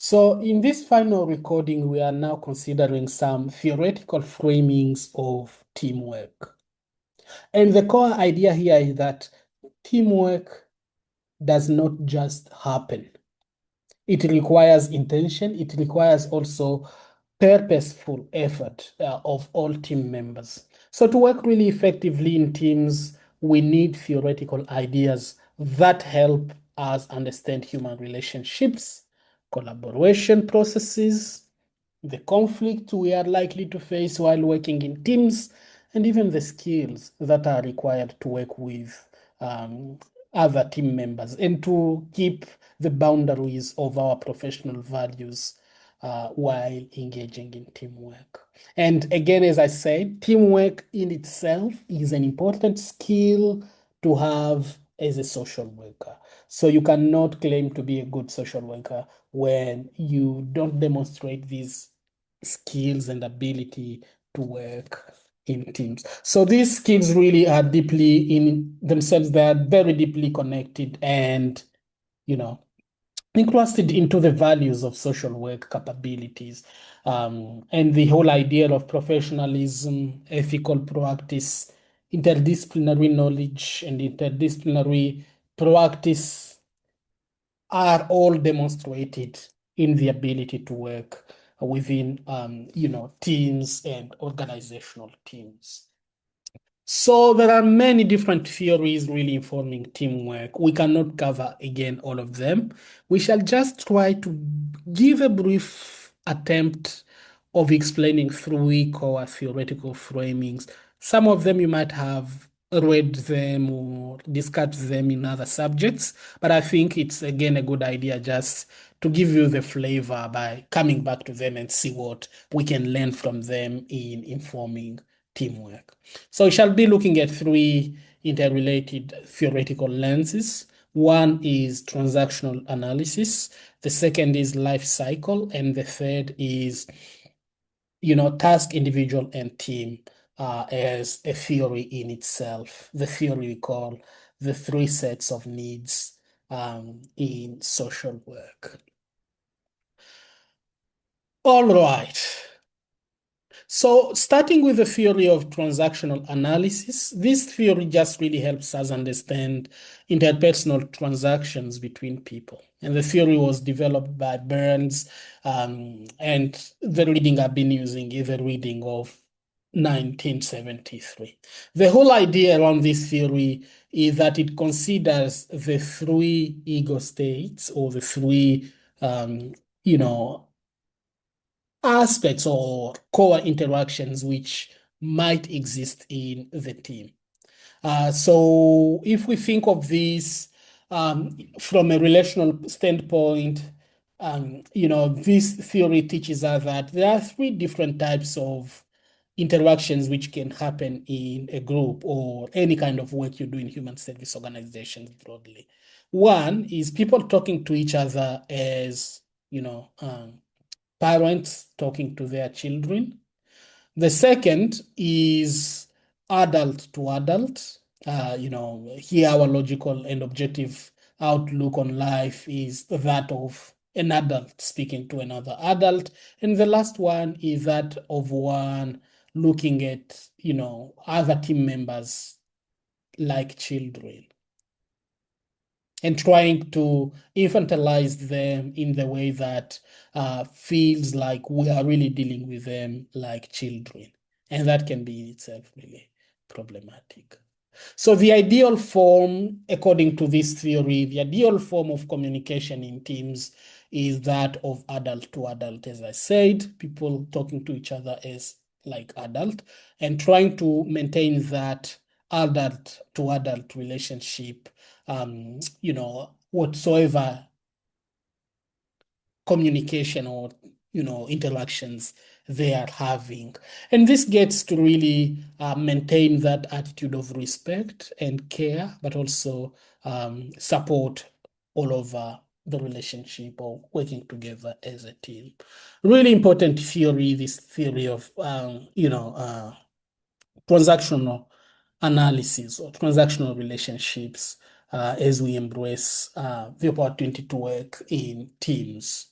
So in this final recording, we are now considering some theoretical framings of teamwork. And the core idea here is that teamwork does not just happen. It requires intention. It requires also purposeful effort of all team members. So to work really effectively in teams, we need theoretical ideas that help us understand human relationships, collaboration processes, the conflict we are likely to face while working in teams, and even the skills that are required to work with other team members and to keep the boundaries of our professional values while engaging in teamwork. And again, as I said, teamwork in itself is an important skill to have as a social worker. So you cannot claim to be a good social worker when you don't demonstrate these skills and ability to work in teams. So these skills really are deeply in themselves, they are very deeply connected and, incrusted into the values of social work capabilities. And the whole idea of professionalism, ethical practice, interdisciplinary knowledge, and interdisciplinary practice are all demonstrated in the ability to work within, teams and organizational teams. So there are many different theories really informing teamwork. We cannot cover again all of them. We shall just try to give a brief attempt of explaining three core theoretical framings. Some of them you might have read them or discussed them in other subjects, but I think it's again a good idea just to give you the flavor by coming back to them and see what we can learn from them in informing teamwork. So we shall be looking at three interrelated theoretical lenses. One is transactional analysis, the second is life cycle, and the third is, task, individual, and team as a theory in itself. The theory we call the three sets of needs in social work. All right. So starting with the theory of transactional analysis, this theory just really helps us understand interpersonal transactions between people. And the theory was developed by Burns, and the reading I've been using is a reading of 1973. The whole idea around this theory is that it considers the three ego states or the three, aspects or core interactions which might exist in the team. So if we think of this from a relational standpoint, this theory teaches us that there are three different types of interactions which can happen in a group or any kind of work you do in human service organizations broadly. One is people talking to each other as, parents talking to their children. The second is adult to adult. Here our logical and objective outlook on life is that of an adult speaking to another adult. And the last one is that of one looking at, other team members like children and trying to infantilize them in the way that feels like we are really dealing with them like children. And that can be in itself really problematic. So the ideal form, according to this theory, the ideal form of communication in teams is that of adult to adult, as I said, people talking to each other as like adult and trying to maintain that adult to adult relationship, whatsoever communication or, interactions they are having. And this gets to really maintain that attitude of respect and care, but also support all over the relationship or working together as a team. Really important theory, this theory of, transactional analysis or transactional relationships as we embrace the opportunity to work in teams.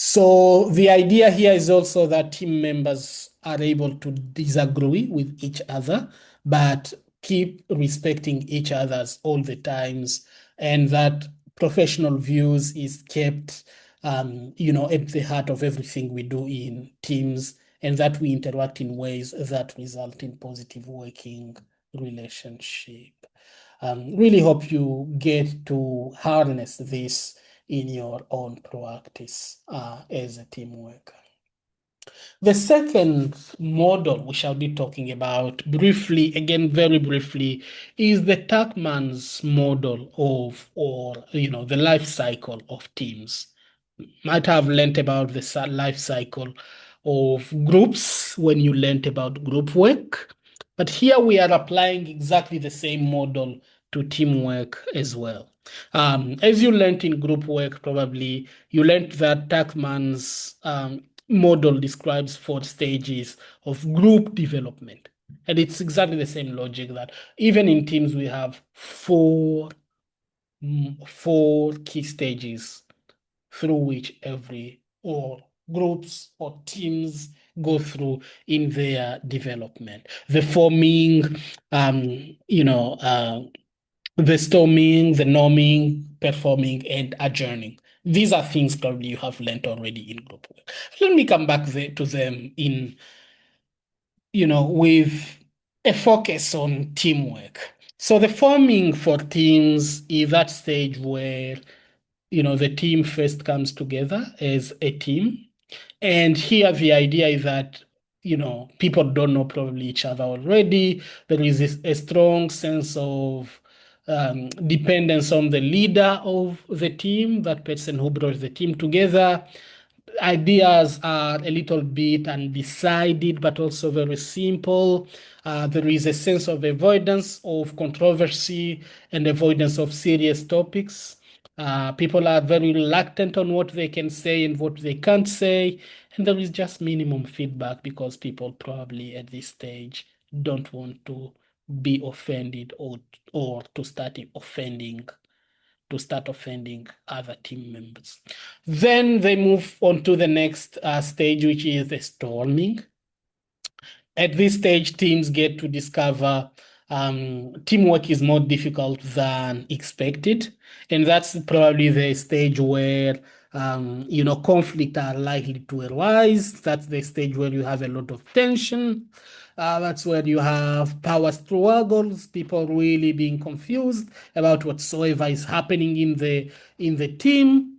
So the idea here is also that team members are able to disagree with each other, but keep respecting each other's all the times, and that professional views is kept, at the heart of everything we do in teams, and that we interact in ways that result in positive working relationship. Really hope you get to harness this in your own practice as a team worker. The second model we shall be talking about briefly, again, very briefly, is the Tuckman's model of, or, the life cycle of teams. Might have learnt about the life cycle of groups when you learnt about group work. But here we are applying exactly the same model to teamwork as well. As you learnt in group work, probably you learnt that Tuckman's model describes 4 stages of group development. And it's exactly the same logic that even in teams, we have four key stages through which every or groups or teams go through in their development. The forming, the storming, the norming, performing, and adjourning. These are things probably you have learned already in group work. Let me come back to them in, with a focus on teamwork. So the forming for teams is that stage where the team first comes together as a team. And here the idea is that, people don't know probably each other already. There is a strong sense of dependence on the leader of the team, that person who brought the team together. Ideas are a little bit undecided, but also very simple. There is a sense of avoidance of controversy and avoidance of serious topics. People are very reluctant on what they can say and what they can't say. And there is just minimum feedback because people probably at this stage don't want to be offended or to start offending other team members. Then they move on to the next stage, which is the storming. At this stage, teams get to discover teamwork is more difficult than expected. And that's probably the stage where, conflict are likely to arise. That's the stage where you have a lot of tension. That's where you have power struggles, people really being confused about whatsoever is happening in the team.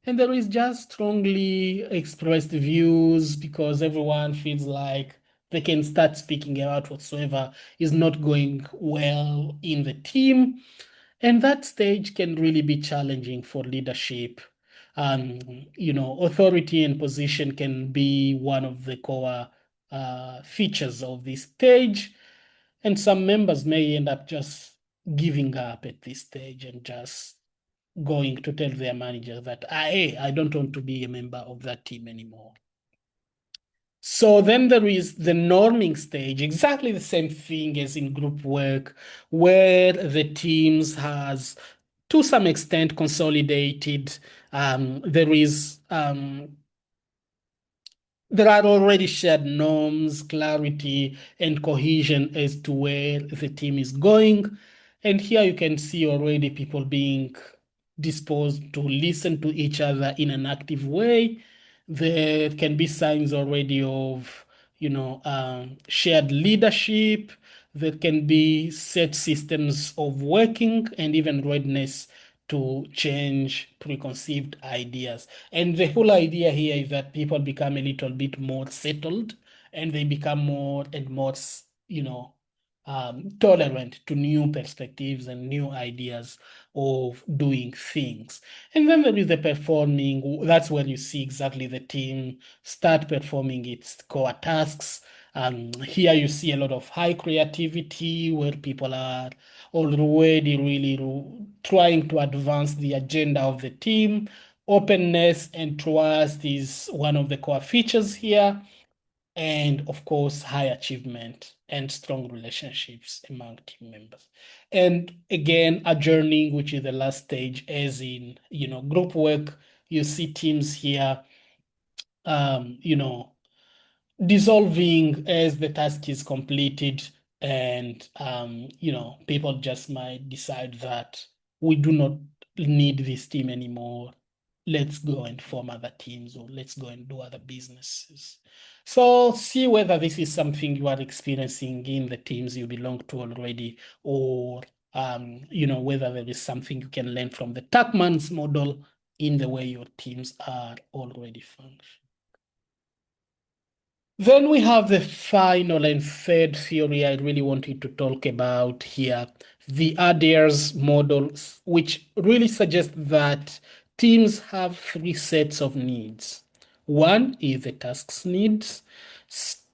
And there is just strongly expressed views because everyone feels like they can start speaking about whatsoever is not going well in the team. And that stage can really be challenging for leadership. Authority and position can be one of the core features of this stage. And some members may end up just giving up at this stage and just going to tell their manager that, hey, I don't want to be a member of that team anymore. So then there is the norming stage, exactly the same thing as in group work, where the teams has, to some extent, consolidated. There are already shared norms, clarity, and cohesion as to where the team is going. And here you can see already people being disposed to listen to each other in an active way. There can be signs already of, shared leadership. There can be set systems of working and even readiness to change preconceived ideas. And the whole idea here is that people become a little bit more settled and they become more and more, tolerant to new perspectives and new ideas of doing things. And then there is the performing. That's where you see exactly the team start performing its core tasks. Here you see a lot of high creativity where people are already really trying to advance the agenda of the team. Openness and trust is one of the core features here. And of course, high achievement and strong relationships among team members. And again, adjourning, which is the last stage, as in, group work, you see teams here dissolving as the task is completed, and people just might decide that we do not need this team anymore. Let's go and form other teams, or let's go and do other businesses. So see whether this is something you are experiencing in the teams you belong to already, or whether there is something you can learn from the Tuckman's model in the way your teams are already functioning. Then we have the final and third theory I really wanted to talk about here, the Adair's model, which really suggests that teams have three sets of needs. One is the task's needs,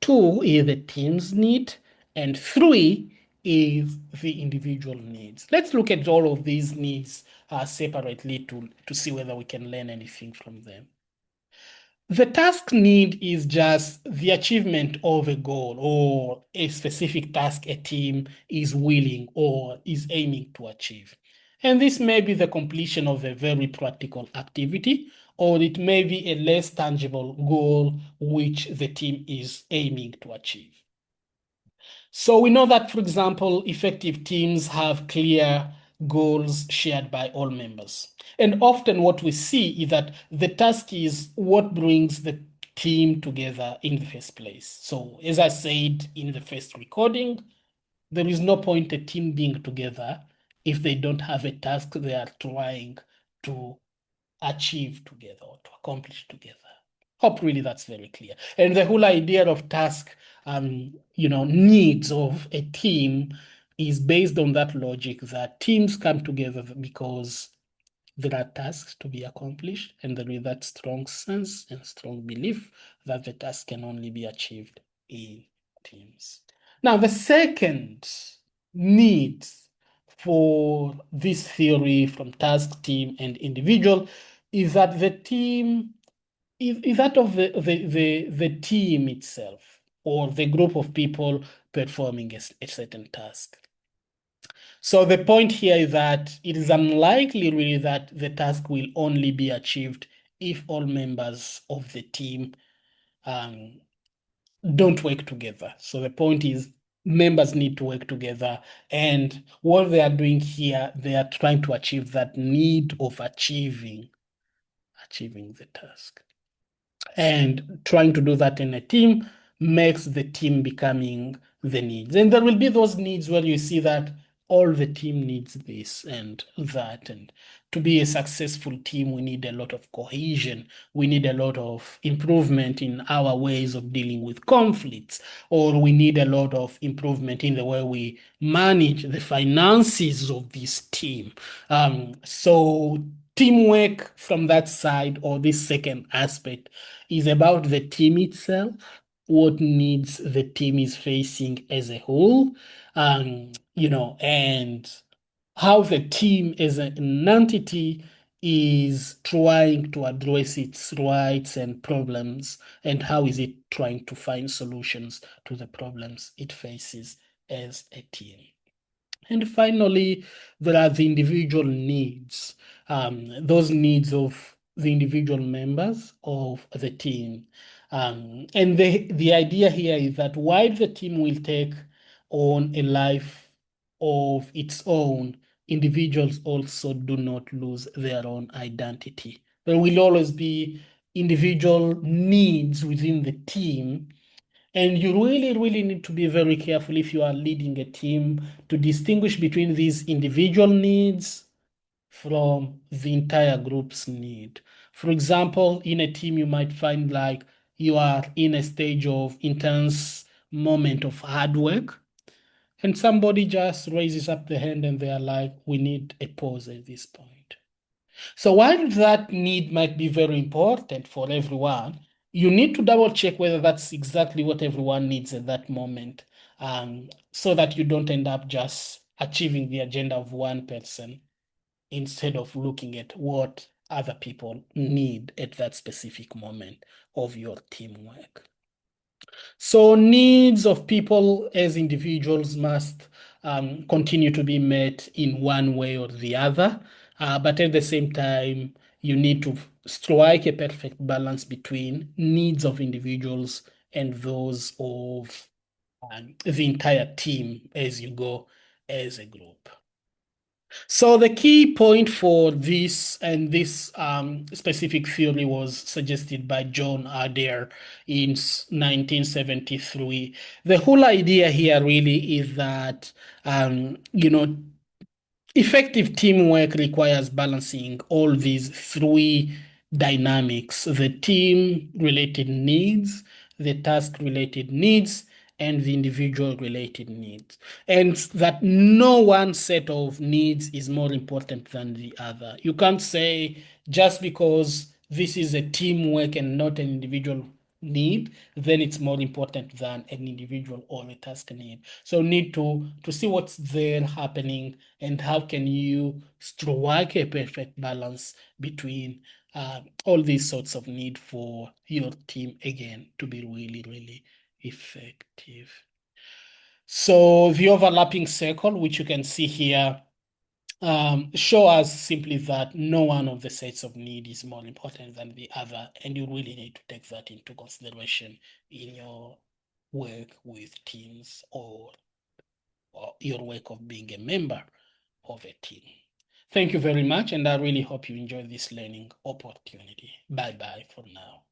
two is the team's need, and three is the individual needs. Let's look at all of these needs separately to see whether we can learn anything from them. The task need is just the achievement of a goal or a specific task a team is willing or is aiming to achieve. And this may be the completion of a very practical activity, or it may be a less tangible goal which the team is aiming to achieve. So we know that, for example, effective teams have clear goals shared by all members. And often what we see is that the task is what brings the team together in the first place. So as I said in the first recording, there is no point a team being together if they don't have a task they are trying to achieve together or to accomplish together. Hope really that's very clear. And the whole idea of task, needs of a team is based on that logic that teams come together because there are tasks to be accomplished, and there is that strong sense and strong belief that the task can only be achieved in teams. Now, the second need for this theory from task, team, and individual is that the team is that of the team itself or the group of people performing a certain task. So the point here is that it is unlikely really that the task will only be achieved if all members of the team don't work together. So the point is members need to work together, and what they are doing here, they are trying to achieve that need of achieving the task. And trying to do that in a team makes the team becoming the needs. And there will be those needs where you see that all the team needs this and that. And to be a successful team, we need a lot of cohesion. We need a lot of improvement in our ways of dealing with conflicts, or we need a lot of improvement in the way we manage the finances of this team. So teamwork from that side, or this second aspect, is about the team itself, what needs the team is facing as a whole, and how the team as an entity is trying to address its rights and problems, and how is it trying to find solutions to the problems it faces as a team. And finally, there are the individual needs, those needs of the individual members of the team. And the idea here is that while the team will take on a life of its own, individuals also do not lose their own identity. There will always be individual needs within the team, and you really, really need to be very careful if you are leading a team to distinguish between these individual needs from the entire group's need. For example, in a team, you might find like you are in a stage of intense moment of hard work, and somebody just raises up the hand and they are like, we need a pause at this point. So while that need might be very important for everyone, you need to double check whether that's exactly what everyone needs at that moment, so that you don't end up just achieving the agenda of one person instead of looking at what other people need at that specific moment of your teamwork. So needs of people as individuals must continue to be met in one way or the other. But at the same time, you need to strike a perfect balance between needs of individuals and those of the entire team as you go as a group. So the key point for this and this specific theory was suggested by John Adair in 1973. The whole idea here really is that, effective teamwork requires balancing all these three dynamics: the team related needs, the task related needs, and the individual related needs. And that no one set of needs is more important than the other. You can't say just because this is a teamwork and not an individual need, then it's more important than an individual or a task need. So need to see what's there happening and how can you strike a perfect balance between all these sorts of need for your team, again, to be really, really effective. So the overlapping circle, which you can see here, show us simply that no one of the sets of need is more important than the other, and you really need to take that into consideration in your work with teams or your work of being a member of a team. Thank you very much, and I really hope you enjoy this learning opportunity. Bye-bye for now.